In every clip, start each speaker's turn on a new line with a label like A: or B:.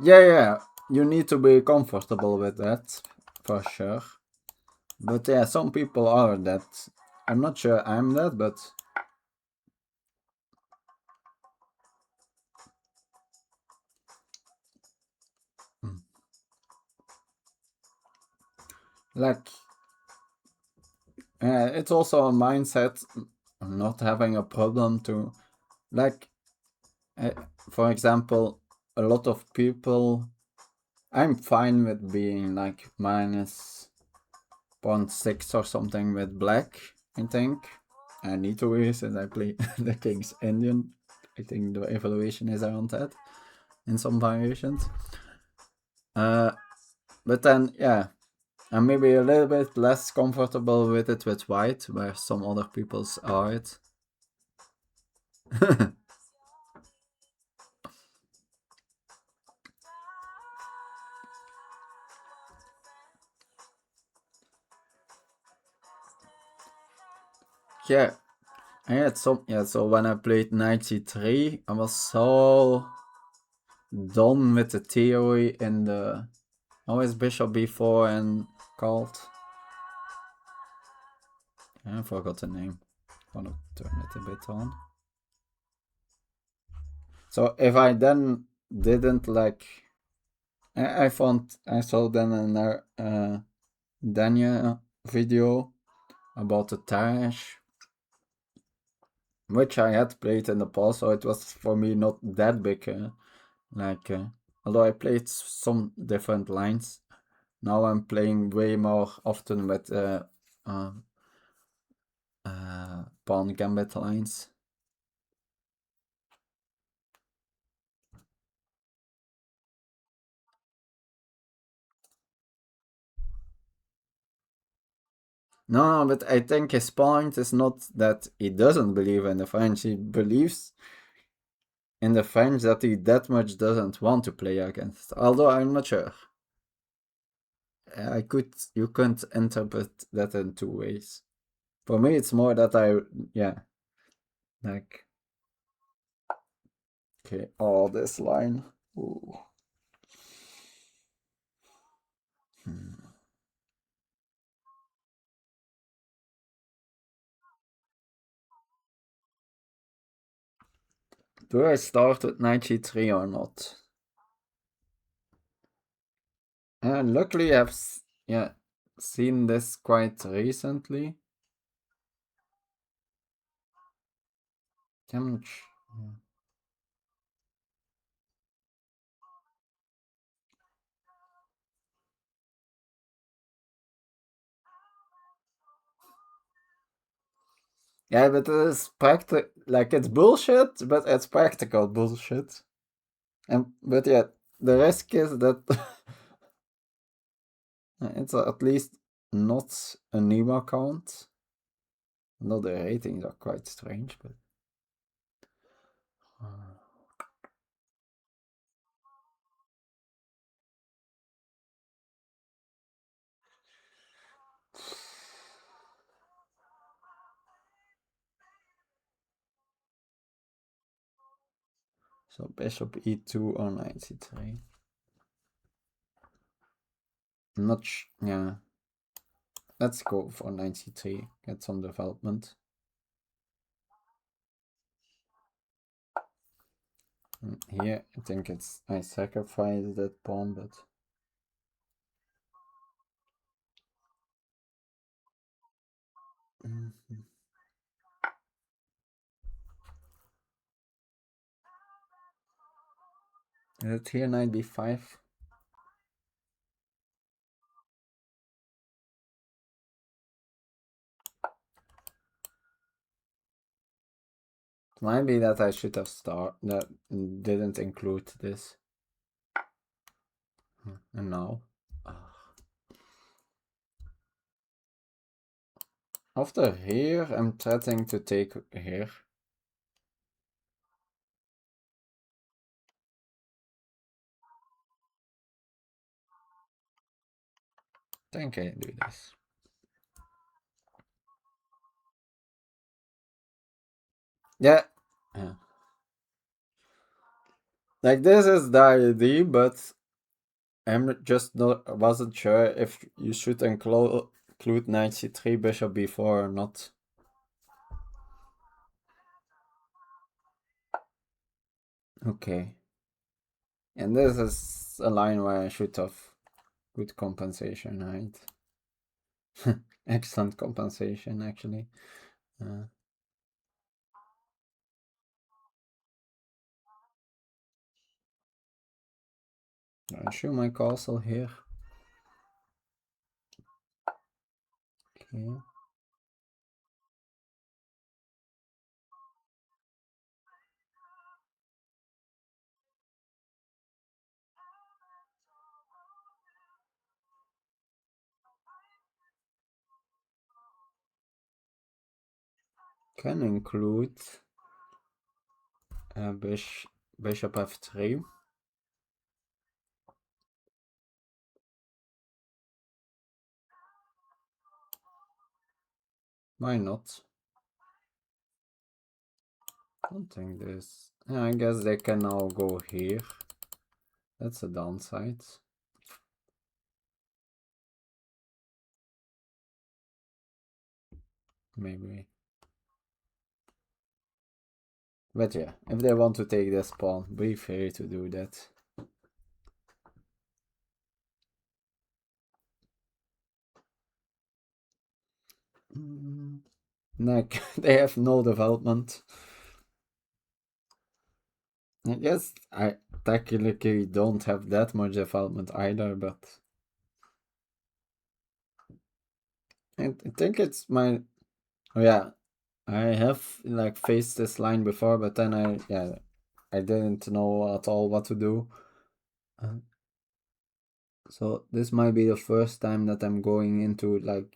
A: Yeah, you need to be comfortable with that, for sure. But yeah, some people are that. I'm not sure I'm that, but mm, like it's also a mindset, not having a problem to like. Uh, for example, a lot of people. I'm fine with being like minus 0.6 or something with black. I think I need to be since I play the King's Indian. I think the evaluation is around that in some variations. Uh, but then yeah, I'm maybe a little bit less comfortable with it with white, where some other people's are it. Yeah, I had some. Yeah, so when I played 93, I was so done with the theory in the always bishop b4 and called. I forgot the name. Wanna turn it a bit on. So if I then didn't like, I found I saw then another Dania video about the Tarash, which I had played in the past, so it was for me not that big. Like, although I played some different lines, now I'm playing way more often with pawn gambit lines. No, but I think his point is not that he doesn't believe in the French. He believes in the French that he that much doesn't want to play against. Although I'm not sure. You couldn't interpret that in two ways. For me, it's more that yeah, like, okay, oh, this line. Ooh. Hmm. Do I start with 93 or not? And luckily, yeah, seen this quite recently. Damage. Yeah, but it is practical. Like it's bullshit, but it's practical bullshit. And but yeah, the risk is that it's at least not a new account. Although the ratings are quite strange, but so bishop e2 or knight c3. Not yeah. Let's go for knight c3. Get some development. Here, I think I sacrifice that pawn, but is it here knight b5? It might be that I should have that didn't include this. And now. After here, I'm threatening to take here. I think I do this. Yeah. Yeah. Like this is the idea, but I'm just not wasn't sure if you should include knight c3 bishop b4 or not. Okay. And this is a line where I should have good compensation, right? Excellent compensation, actually. Uh, I show my castle here. Okay. Can include bishop f3. Why not? I don't think this. Yeah, I guess they can now go here. That's a downside. Maybe. But yeah, if they want to take this pawn, be free to do that. Like, they have no development. I guess I technically don't have that much development either, but I think it's my. Oh yeah, I have like faced this line before, but then I didn't know at all what to do. Uh, so this might be the first time that I'm going into the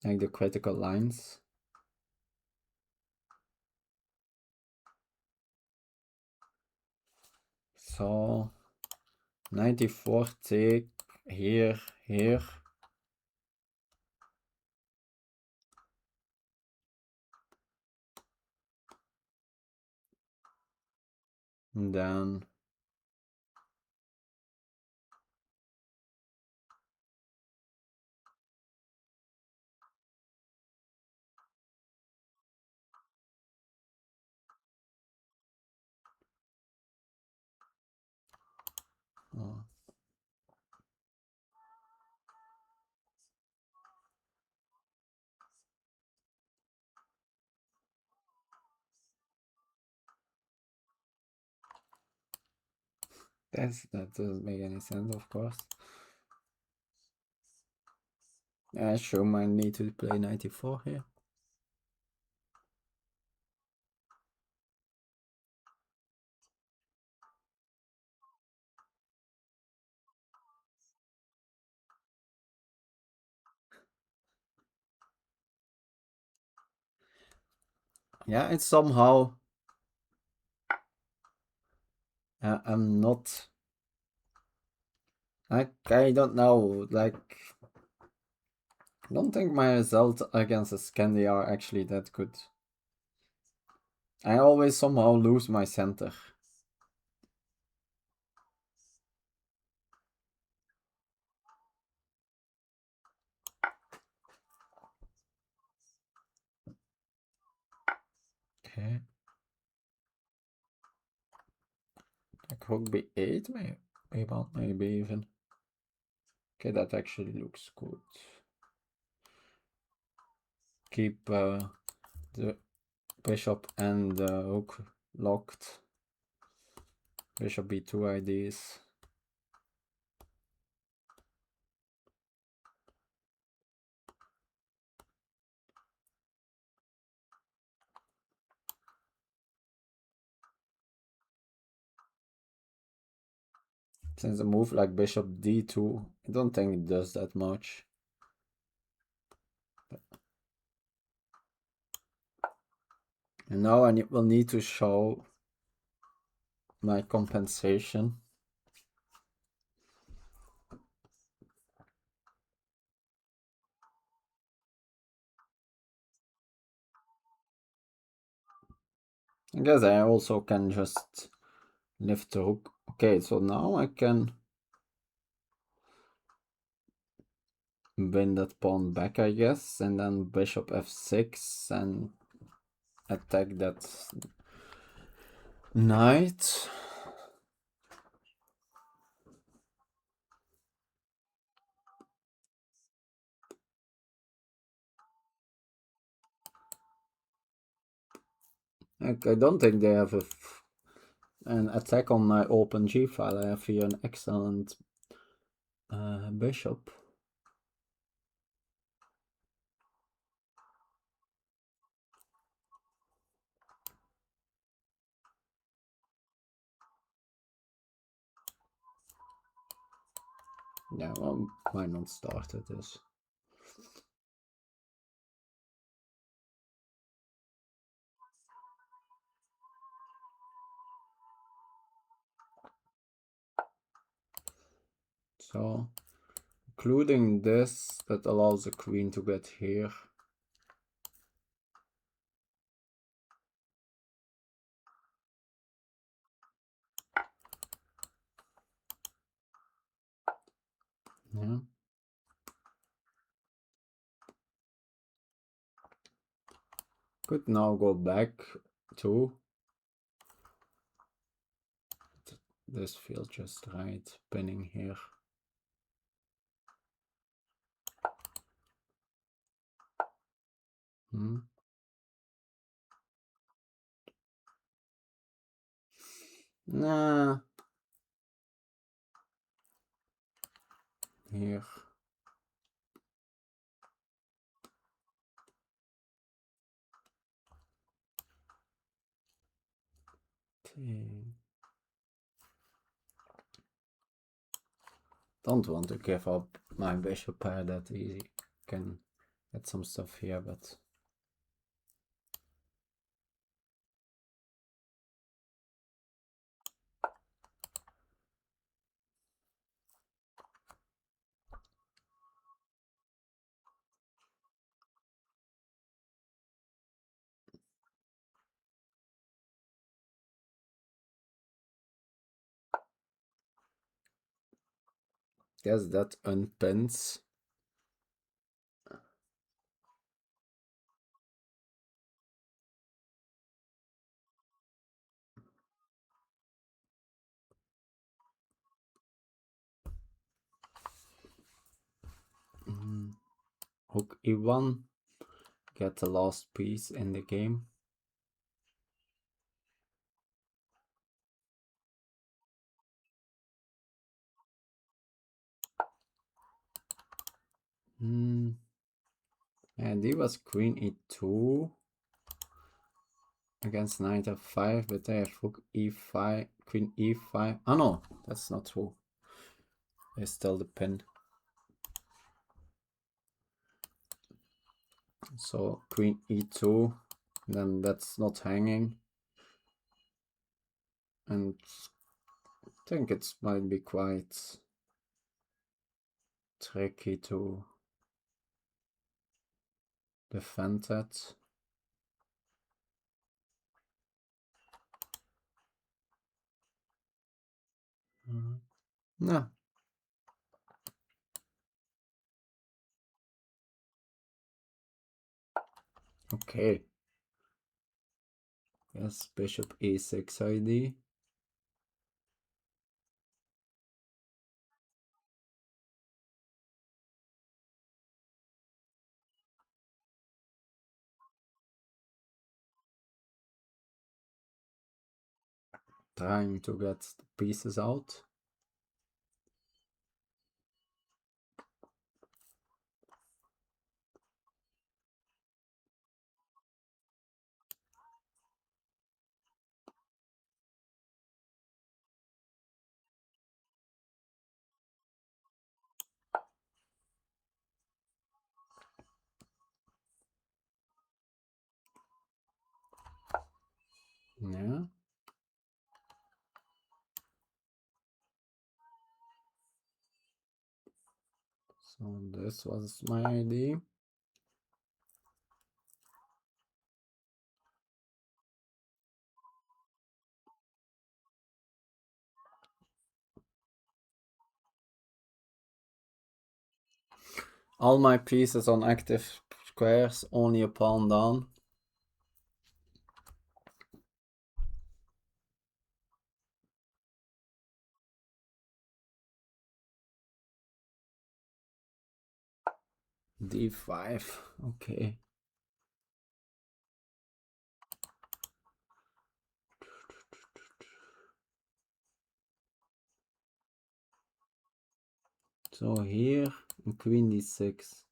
A: the critical lines. So 94 take here, here. And then oh, that doesn't make any sense, of course. I sure might need to play 94 here. Yeah, it's somehow I'm not I don't know, like I don't think my results against the Scandi are actually that good. I always somehow lose my center. Okay. Like rook b8 maybe even. Okay, that actually looks good. Keep the bishop and the rook locked. Bishop b2 ideas. Since a move like bishop d2, I don't think it does that much. And now I will need to show my compensation. I guess I also can just lift the rook. Okay, so now I can win that pawn back, I guess, and then bishop f6 and attack that knight. Like, I don't think they have an attack on my open g file. I have here an excellent bishop. Yeah, well, why not start at this? So, including this, that allows the queen to get here. Yeah. Could now go back to. This feels just right, pinning here. Nah. Here. Don't want to give up my bishop pair that easy. Can get some stuff here, but guess that unpins. Hook e1, get the last piece in the game. And he was queen e2 against knight f5, but they have rook e5, queen e5. Oh no, that's not true. There's still the pin. So queen e2, then that's not hanging. And I think it might be quite tricky to defend that. No. Okay. Yes, bishop e6 ID. Trying to get the pieces out. Yeah. So this was my idea. All my pieces on active squares, only a pawn down. D5, okay. So here, queen d6.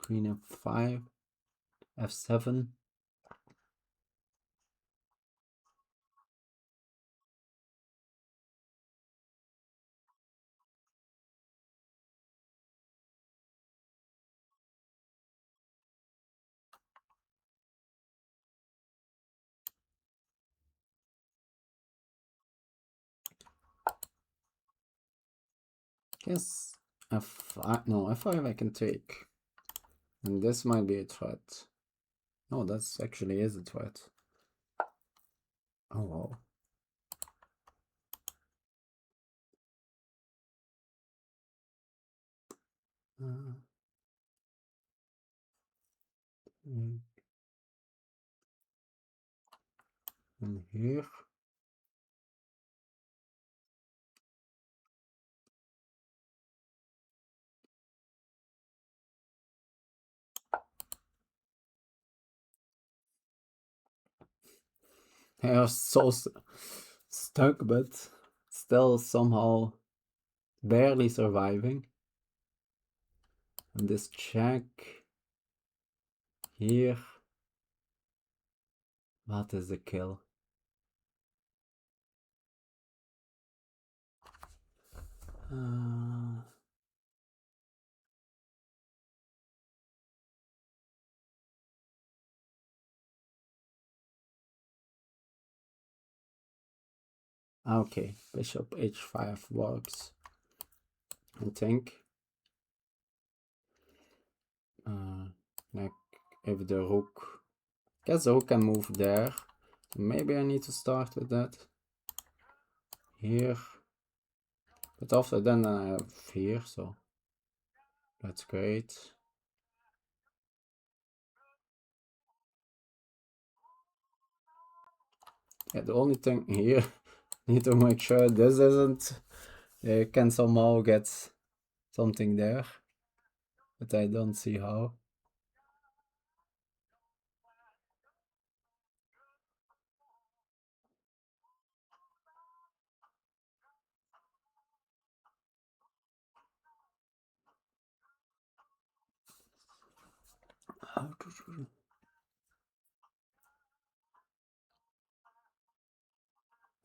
A: Queen f5, f7. Yes, f5, no, f5 I can take. And this might be a threat. No, that's actually is a threat. Oh wow. And here. They are so stuck, but still somehow barely surviving. And this check here. What is the kill? Okay, bishop h5 works, I think. Like if the rook, guess the rook can move there. Maybe I need to start with that here, but after then I have here, so that's great. Yeah, the only thing here, need to make sure this isn't, can somehow get something there, but I don't see how.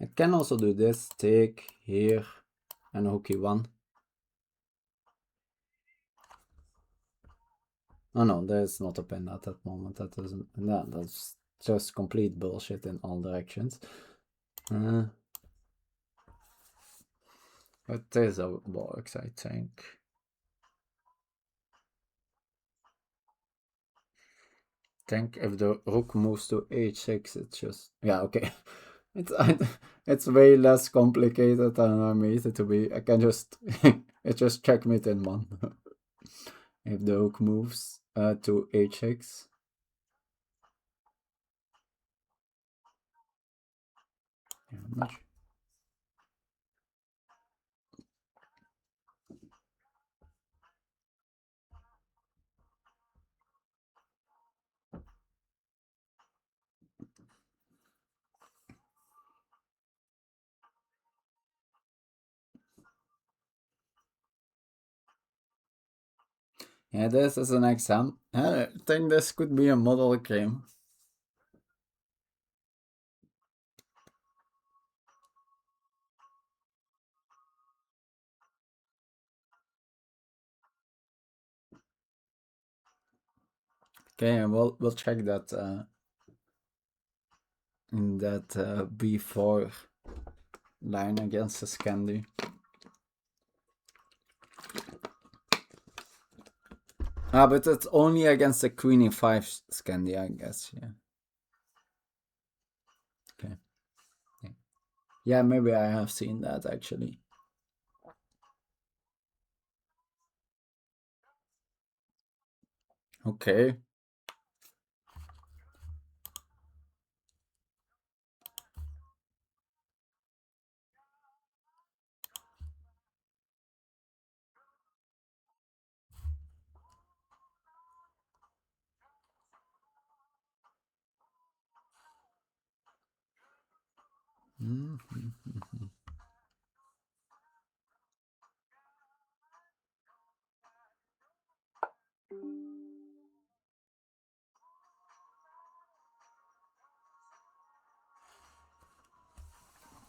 A: I can also do this, take here, and rook e1. Oh no, there's not a pin at that moment. That doesn't. No, that's just complete bullshit in all directions. But this works, I think. Think if the rook moves to h6, it's just, yeah, okay. It's way less complicated than I made it to be. I can just it's just checkmate in one. If the rook moves to h6. Yeah, I'm not sure. Yeah, this is an exam. I think this could be a model game. Okay, and we'll check that in that b4 line against the Scandi. Ah, but it's only against the queen e5 Scandi, I guess, yeah. Okay. Yeah, maybe I have seen that actually. Okay.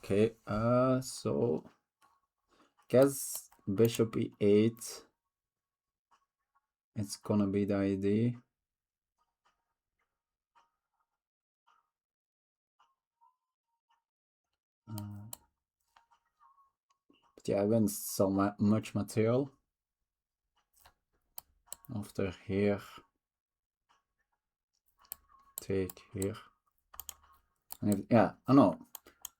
A: Okay, so guess bishop e8. It's gonna be the idea. But yeah, I win so much material. After here, take here. Yeah, I know.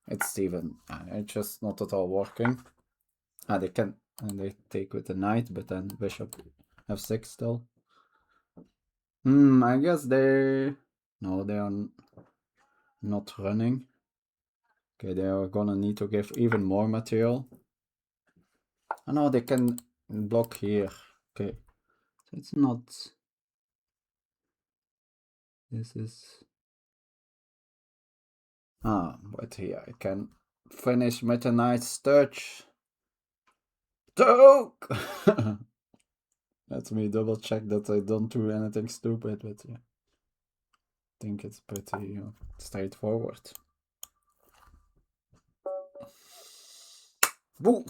A: It's even. It's just not at all working. Ah, they can. And they take with the knight, but then bishop f6 still. I guess they. No, they are not running. Okay, they are gonna need to give even more material. I know they can block here. Okay, so it's not. This is. Ah, but here I can finish with a nice touch. Toke! Let me double check that I don't do anything stupid, but yeah. I think it's pretty straightforward. Woo!